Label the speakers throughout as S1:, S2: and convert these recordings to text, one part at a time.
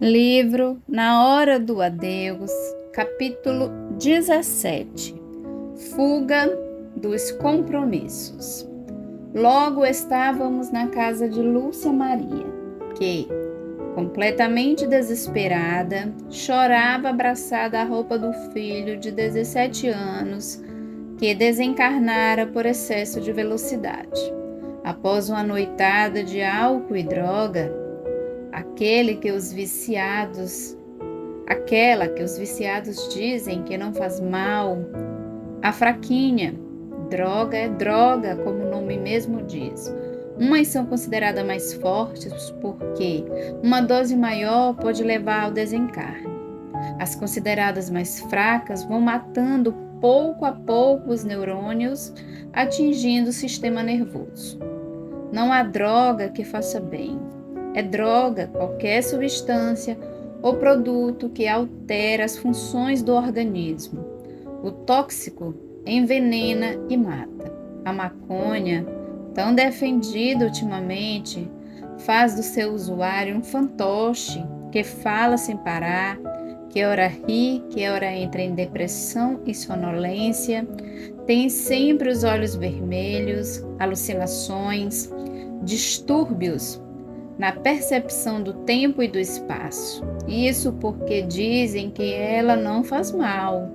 S1: Livro Na Hora do Adeus, capítulo 17. Fuga dos compromissos. Logo estávamos na casa de Lúcia Maria, que, completamente desesperada, chorava abraçada à roupa do filho de 17 anos, que desencarnara por excesso de velocidade. Após uma noitada de álcool e droga, aquela que os viciados dizem que não faz mal, a fraquinha, droga é droga, como o nome mesmo diz. Umas são consideradas mais fortes porque uma dose maior pode levar ao desencarne. As consideradas mais fracas vão matando pouco a pouco os neurônios, atingindo o sistema nervoso. Não há droga que faça bem. É droga qualquer substância ou produto que altera as funções do organismo. O tóxico envenena e mata. A maconha, tão defendida ultimamente, faz do seu usuário um fantoche que fala sem parar, que ora ri, que ora entra em depressão e sonolência, tem sempre os olhos vermelhos, alucinações, distúrbios na percepção do tempo e do espaço. Isso porque dizem que ela não faz mal.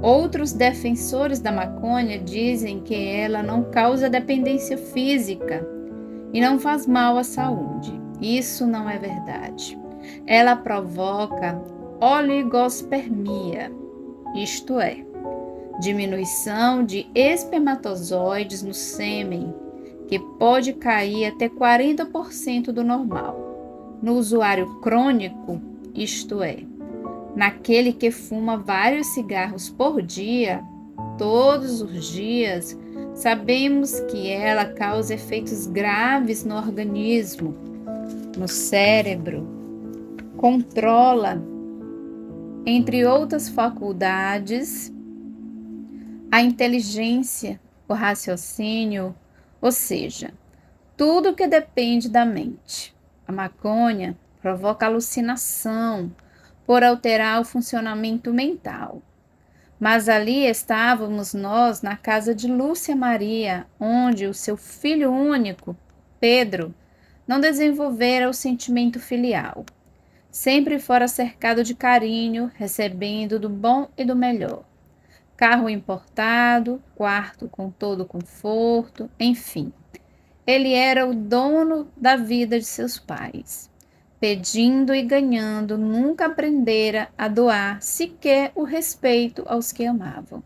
S1: Outros defensores da maconha dizem que ela não causa dependência física e não faz mal à saúde. Isso não é verdade. Ela provoca oligospermia, isto é, diminuição de espermatozoides no sêmen, que pode cair até 40% do normal. No usuário crônico, isto é, naquele que fuma vários cigarros por dia, todos os dias, sabemos que ela causa efeitos graves no organismo, no cérebro, controla, entre outras faculdades, a inteligência, o raciocínio, ou seja, tudo que depende da mente. A maconha provoca alucinação por alterar o funcionamento mental. Mas ali estávamos nós na casa de Lúcia Maria, onde o seu filho único, Pedro, não desenvolvera o sentimento filial. Sempre fora cercado de carinho, recebendo do bom e do melhor. Carro importado, quarto com todo conforto, enfim. Ele era o dono da vida de seus pais. Pedindo e ganhando, nunca aprendera a doar sequer o respeito aos que amavam.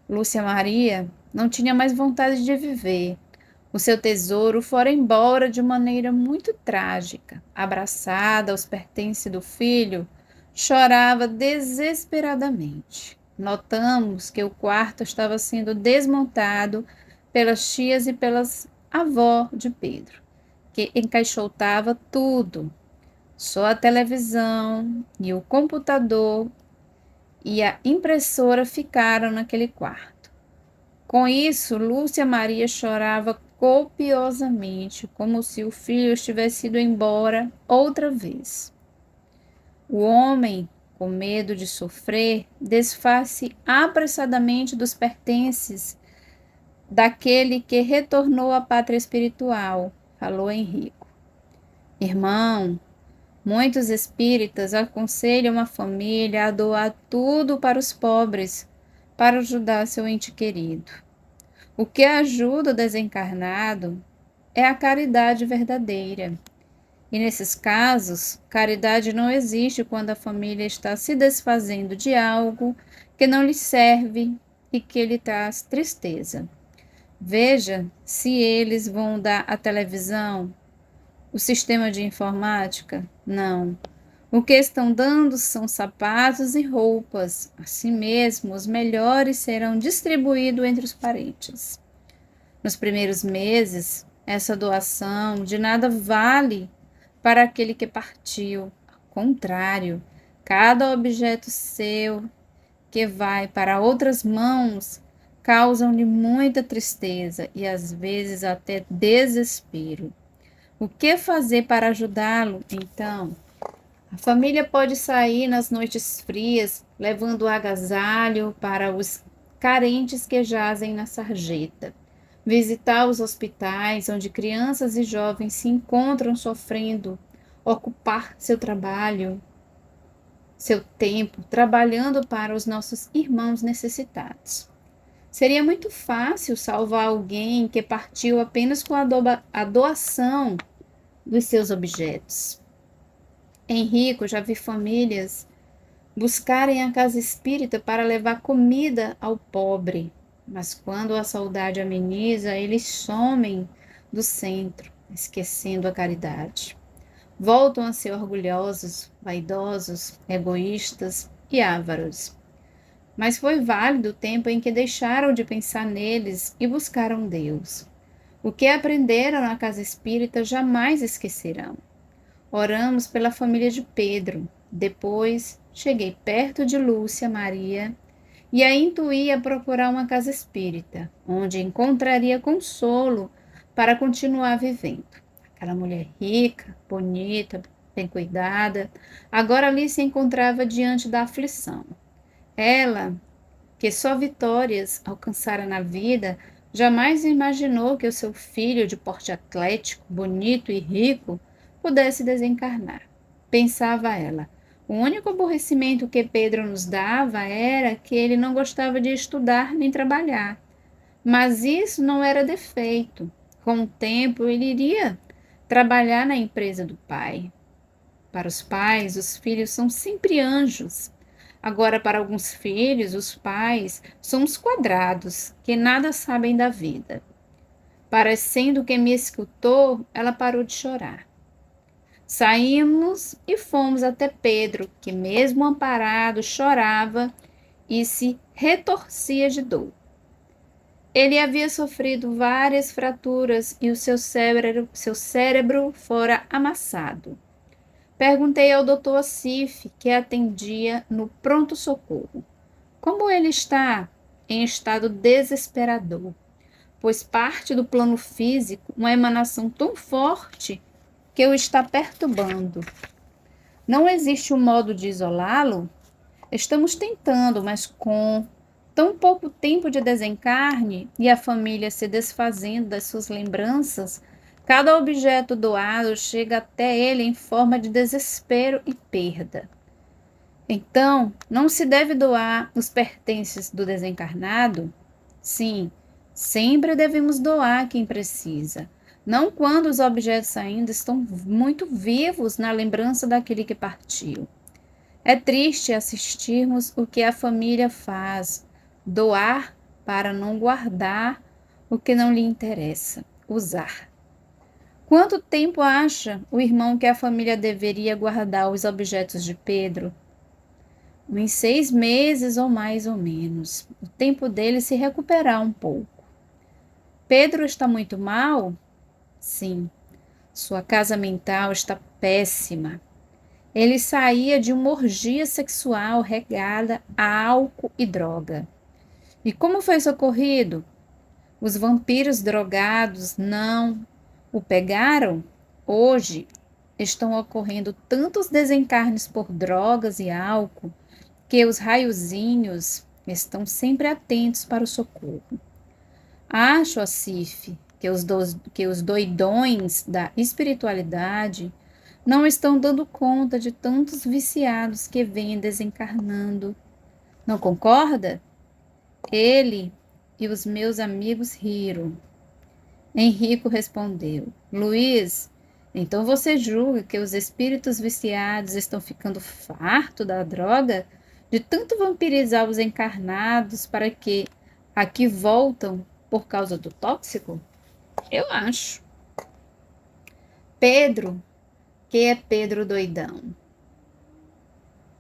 S1: Lúcia Maria não tinha mais vontade de viver. O seu tesouro fora embora de maneira muito trágica. Abraçada aos pertences do filho, chorava desesperadamente. Notamos que o quarto estava sendo desmontado pelas tias e pelas avó de Pedro, que encaixotava tudo. Só a televisão e o computador e a impressora ficaram naquele quarto. Com isso, Lúcia Maria chorava copiosamente, como se o filho estivesse ido embora outra vez. O homem, com medo de sofrer, desfaz-se apressadamente dos pertences daquele que retornou à pátria espiritual, falou Henrico. Irmão, muitos espíritas aconselham a família a doar tudo para os pobres, para ajudar seu ente querido. O que ajuda o desencarnado é a caridade verdadeira. E nesses casos, caridade não existe quando a família está se desfazendo de algo que não lhe serve e que lhe traz tristeza. Veja se eles vão dar a televisão, o sistema de informática. Não. O que estão dando são sapatos e roupas. Assim mesmo, os melhores serão distribuídos entre os parentes. Nos primeiros meses, essa doação de nada vale para aquele que partiu. Ao contrário, cada objeto seu que vai para outras mãos causam-lhe muita tristeza e às vezes até desespero. O que fazer para ajudá-lo, então? A família pode sair nas noites frias, levando agasalho para os carentes que jazem na sarjeta. Visitar os hospitais onde crianças e jovens se encontram sofrendo, ocupar seu trabalho, seu tempo, trabalhando para os nossos irmãos necessitados. Seria muito fácil salvar alguém que partiu apenas com a doação dos seus objetos. Henrico, já vi famílias buscarem a casa espírita para levar comida ao pobre, mas quando a saudade ameniza, eles somem do centro, esquecendo a caridade. Voltam a ser orgulhosos, vaidosos, egoístas e ávaros. Mas foi válido o tempo em que deixaram de pensar neles e buscaram Deus. O que aprenderam na casa espírita jamais esquecerão. Oramos pela família de Pedro. Depois, cheguei perto de Lúcia Maria e a intuí a procurar uma casa espírita, onde encontraria consolo para continuar vivendo. Aquela mulher rica, bonita, bem cuidada, agora ali se encontrava diante da aflição. Ela, que só vitórias alcançara na vida, jamais imaginou que o seu filho, de porte atlético, bonito e rico, pudesse desencarnar. Pensava ela. O único aborrecimento que Pedro nos dava era que ele não gostava de estudar nem trabalhar. Mas isso não era defeito. Com o tempo, ele iria trabalhar na empresa do pai. Para os pais, os filhos são sempre anjos. Agora, para alguns filhos, os pais são os quadrados, que nada sabem da vida. Parecendo que me escutou, ela parou de chorar. Saímos e fomos até Pedro, que mesmo amparado chorava e se retorcia de dor. Ele havia sofrido várias fraturas e o seu cérebro fora amassado. Perguntei ao doutor Assif, que atendia no pronto-socorro, como ele está em estado desesperador, pois parte do plano físico, uma emanação tão forte que o está perturbando. Não existe um modo de isolá-lo? Estamos tentando, mas com tão pouco tempo de desencarne e a família se desfazendo das suas lembranças, cada objeto doado chega até ele em forma de desespero e perda. Então, não se deve doar os pertences do desencarnado? Sim, sempre devemos doar quem precisa. Não quando os objetos ainda estão muito vivos na lembrança daquele que partiu. É triste assistirmos o que a família faz, doar para não guardar o que não lhe interessa, usar. Quanto tempo acha o irmão que a família deveria guardar os objetos de Pedro? Uns 6 meses ou mais ou menos. O tempo dele se recuperar um pouco. Pedro está muito mal? Sim, sua casa mental está péssima. Ele saía de uma orgia sexual regada a álcool e droga. E como foi socorrido? Os vampiros drogados não o pegaram? Hoje estão ocorrendo tantos desencarnes por drogas e álcool que os raiozinhos estão sempre atentos para o socorro. Acho, Assif, que os doidões da espiritualidade não estão dando conta de tantos viciados que vêm desencarnando. Não concorda? Ele e os meus amigos riram. Henrico respondeu: Luiz, então você julga que os espíritos viciados estão ficando fartos da droga, de tanto vampirizar os encarnados para que aqui voltam por causa do tóxico? Eu acho. Pedro, que é Pedro doidão.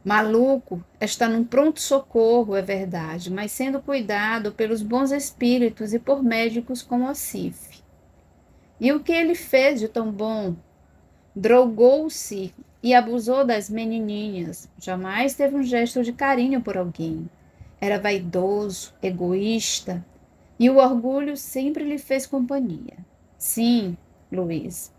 S1: Maluco, está num pronto-socorro, é verdade, mas sendo cuidado pelos bons espíritos e por médicos como Assif. E o que ele fez de tão bom? Drogou-se e abusou das menininhas. Jamais teve um gesto de carinho por alguém. Era vaidoso, egoísta, e o orgulho sempre lhe fez companhia. Sim, Luiz,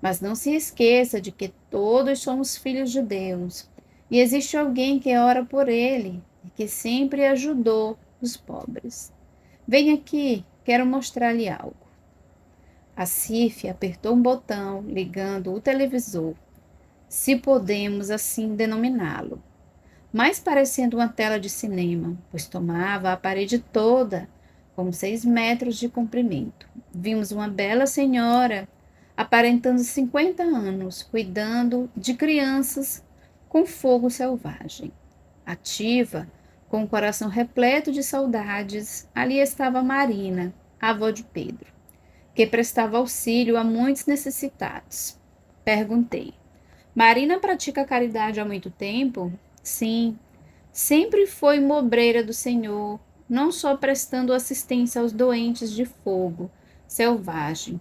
S1: Mas não se esqueça de que todos somos filhos de Deus e existe alguém que ora por ele e que sempre ajudou os pobres. Vem aqui, quero mostrar-lhe algo. A Cif apertou um botão, ligando o televisor, se podemos assim denominá-lo, mais parecendo uma tela de cinema, pois tomava a parede toda, com 6 metros de comprimento. Vimos uma bela senhora, aparentando 50 anos, cuidando de crianças com fogo selvagem. Ativa, com o coração repleto de saudades, ali estava Marina, a avó de Pedro, que prestava auxílio a muitos necessitados. Perguntei: Marina pratica caridade há muito tempo? Sim, sempre foi uma obreira do Senhor, não só prestando assistência aos doentes de fogo selvagem,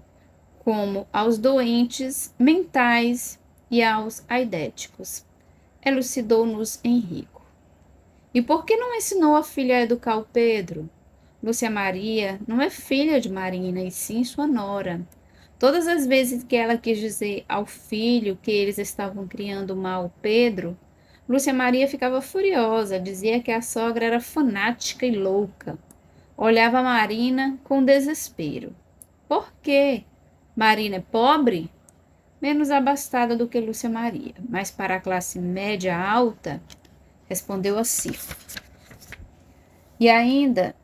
S1: como aos doentes mentais e aos aidéticos. Elucidou-nos Henrico. E por que não ensinou a filha a educar o Pedro? Lúcia Maria não é filha de Marina, e sim sua nora. Todas as vezes que ela quis dizer ao filho que eles estavam criando mal Pedro, Lúcia Maria ficava furiosa, dizia que a sogra era fanática e louca. Olhava Marina com desespero. Por quê? Marina é pobre? Menos abastada do que Lúcia Maria, mas para a classe média alta, respondeu assim. E ainda,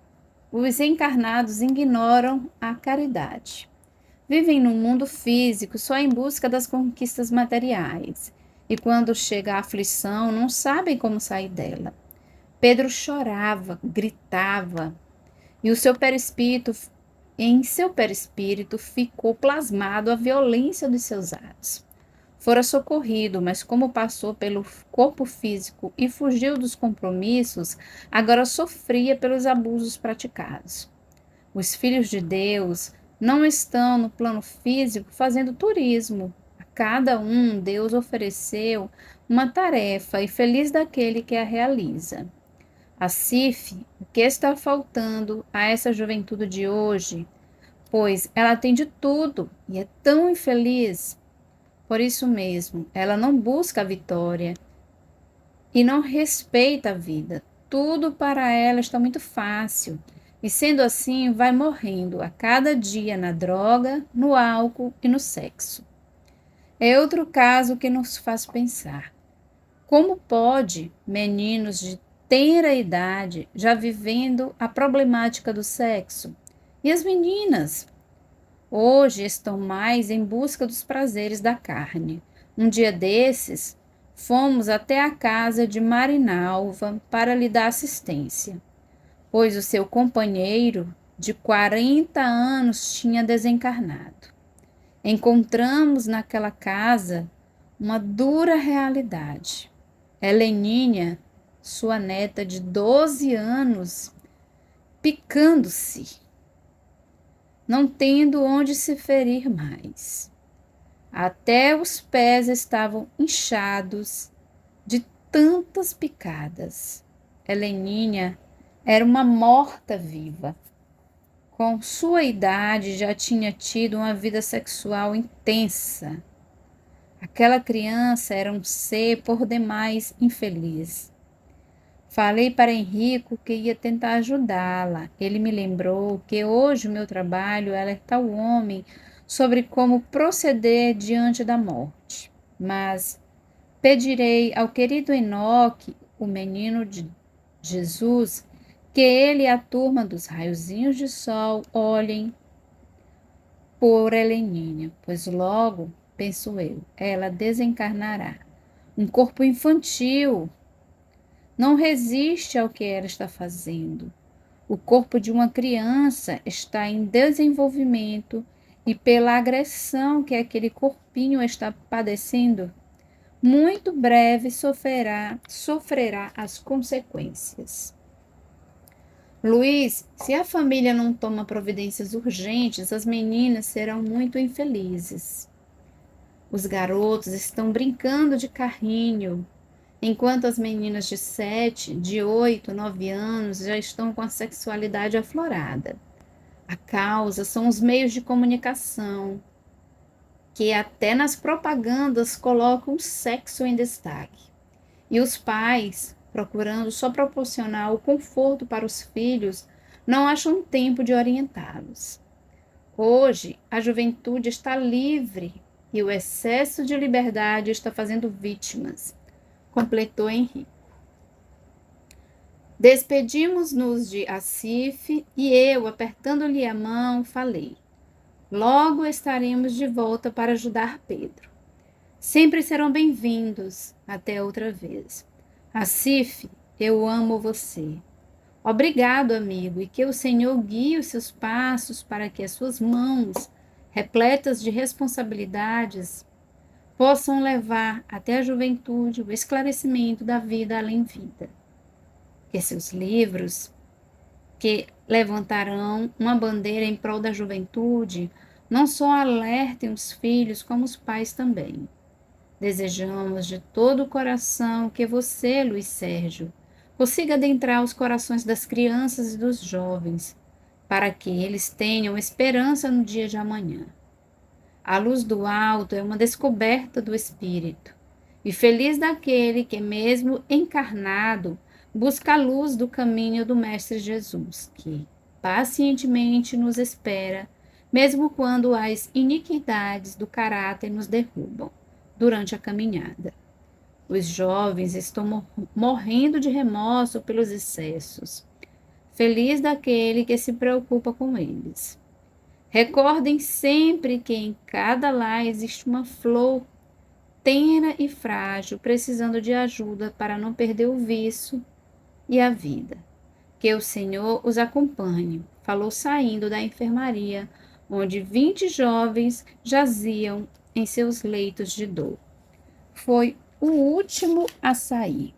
S1: os encarnados ignoram a caridade. Vivem num mundo físico só em busca das conquistas materiais. E quando chega a aflição, não sabem como sair dela. Pedro chorava, gritava, e em seu perispírito ficou plasmado a violência dos seus atos. Fora socorrido, mas como passou pelo corpo físico e fugiu dos compromissos, agora sofria pelos abusos praticados. Os filhos de Deus não estão no plano físico fazendo turismo. A cada um, Deus ofereceu uma tarefa e feliz daquele que a realiza. A CIF, o que está faltando a essa juventude de hoje? Pois ela tem de tudo e é tão infeliz. Por isso mesmo, ela não busca a vitória e não respeita a vida. Tudo para ela está muito fácil. E sendo assim, vai morrendo a cada dia na droga, no álcool e no sexo. É outro caso que nos faz pensar. Como pode meninos de tenra idade já vivendo a problemática do sexo? E as meninas? Hoje estão mais em busca dos prazeres da carne. Um dia desses, fomos até a casa de Marinalva para lhe dar assistência, pois o seu companheiro, de 40 anos, tinha desencarnado. Encontramos naquela casa uma dura realidade. Heleninha, sua neta de 12 anos, picando-se, não tendo onde se ferir mais. Até os pés estavam inchados de tantas picadas. Heleninha era uma morta-viva. Com sua idade, já tinha tido uma vida sexual intensa. Aquela criança era um ser por demais infeliz. Falei para Henrico que ia tentar ajudá-la. Ele me lembrou que hoje o meu trabalho é alertar o homem sobre como proceder diante da morte. Mas pedirei ao querido Enoque, o menino de Jesus, que ele e a turma dos raiozinhos de sol olhem por Heleninha, pois logo, penso eu, ela desencarnará. Um corpo infantil não resiste ao que ela está fazendo. O corpo de uma criança está em desenvolvimento e pela agressão que aquele corpinho está padecendo, muito breve sofrerá as consequências. Luiz, se a família não toma providências urgentes, as meninas serão muito infelizes. Os garotos estão brincando de carrinho, enquanto as meninas de 7, de 8, 9 anos já estão com a sexualidade aflorada. A causa são os meios de comunicação. que até nas propagandas colocam o sexo em destaque. E os pais, procurando só proporcionar o conforto para os filhos, não acham tempo de orientá-los. Hoje, a juventude está livre e o excesso de liberdade está fazendo vítimas, completou Henrique. Despedimos-nos de Acif e eu, apertando-lhe a mão, falei: logo estaremos de volta para ajudar Pedro. Sempre serão bem-vindos. Até outra vez. Acif, eu amo você. Obrigado, amigo, e que o Senhor guie os seus passos para que as suas mãos, repletas de responsabilidades, possam levar até a juventude o esclarecimento da vida além vida. Que seus livros, que levantarão uma bandeira em prol da juventude, não só alertem os filhos, como os pais também. Desejamos de todo o coração que você, Luiz Sérgio, consiga adentrar os corações das crianças e dos jovens, para que eles tenham esperança no dia de amanhã. A luz do alto é uma descoberta do Espírito, e feliz daquele que, mesmo encarnado, busca a luz do caminho do Mestre Jesus, que pacientemente nos espera, mesmo quando as iniquidades do caráter nos derrubam durante a caminhada. Os jovens estão morrendo de remorso pelos excessos. Feliz daquele que se preocupa com eles. Recordem sempre que em cada lar existe uma flor tenra e frágil, precisando de ajuda para não perder o vício e a vida. Que o Senhor os acompanhe, falou saindo da enfermaria, onde 20 jovens jaziam em seus leitos de dor. Foi o último a sair.